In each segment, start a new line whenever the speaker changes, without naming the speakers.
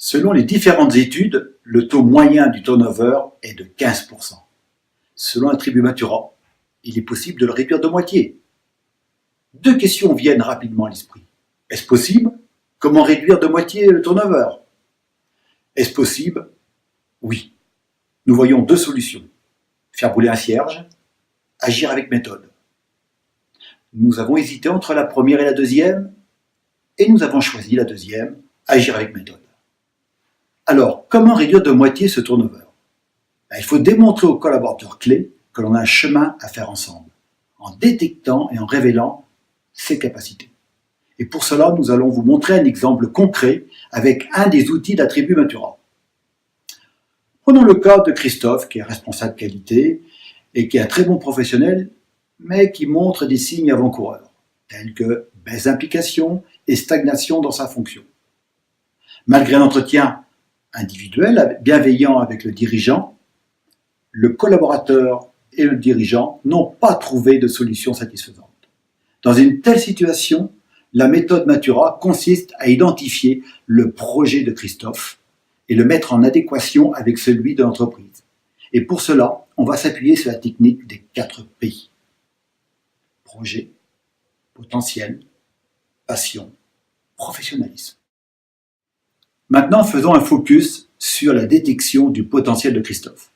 Selon les différentes études, le taux moyen du turnover est de 15%. Selon la tribu Matura, il est possible de le réduire de moitié. Deux questions viennent rapidement à l'esprit. Est-ce possible? Comment réduire de moitié le turnover? Est-ce possible? Oui. Nous voyons deux solutions. Faire brûler un cierge, agir avec méthode. Nous avons hésité entre la première et la deuxième, et nous avons choisi la deuxième, agir avec méthode. Alors, comment réduire de moitié ce turnover? Il faut démontrer aux collaborateurs clés que l'on a un chemin à faire ensemble, en détectant et en révélant ses capacités. Et pour cela, nous allons vous montrer un exemple concret avec un des outils de la tribu Matura. Prenons le cas de Christophe, qui est responsable qualité et qui est un très bon professionnel, mais qui montre des signes avant-coureurs, tels que baisse d'implication et stagnation dans sa fonction. Malgré un entretien individuel, bienveillant avec le dirigeant, le collaborateur et le dirigeant n'ont pas trouvé de solution satisfaisante. Dans une telle situation, la méthode Matura consiste à identifier le projet de Christophe et le mettre en adéquation avec celui de l'entreprise. Et pour cela, on va s'appuyer sur la technique des 4 P. Projet, potentiel, passion, professionnalisme. Maintenant, faisons un focus sur la détection du potentiel de Christophe.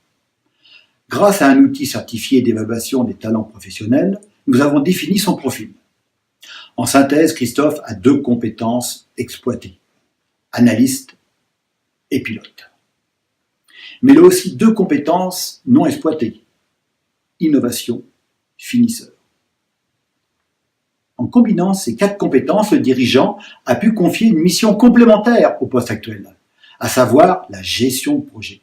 Grâce à un outil certifié d'évaluation des talents professionnels, nous avons défini son profil. En synthèse, Christophe a 2 compétences exploitées, analyste et pilote. Mais il a aussi 2 compétences non exploitées, innovation, finisseur. En combinant ces 4 compétences, le dirigeant a pu confier une mission complémentaire au poste actuel, à savoir la gestion de projet.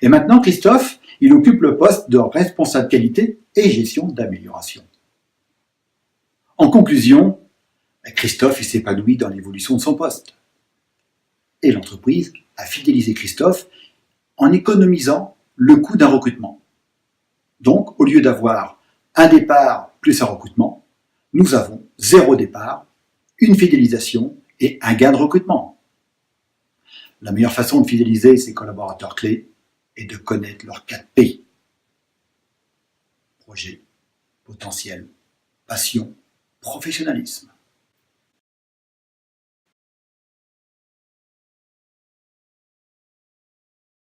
Et maintenant, Christophe, il occupe le poste de responsable qualité et gestion d'amélioration. En conclusion, Christophe s'épanouit dans l'évolution de son poste. Et l'entreprise a fidélisé Christophe en économisant le coût d'un recrutement. Donc, au lieu d'avoir un départ plus un recrutement, nous avons 0 départ, une fidélisation et un gain de recrutement. La meilleure façon de fidéliser ses collaborateurs clés est de connaître leurs 4 P. Projet, potentiel, passion, professionnalisme.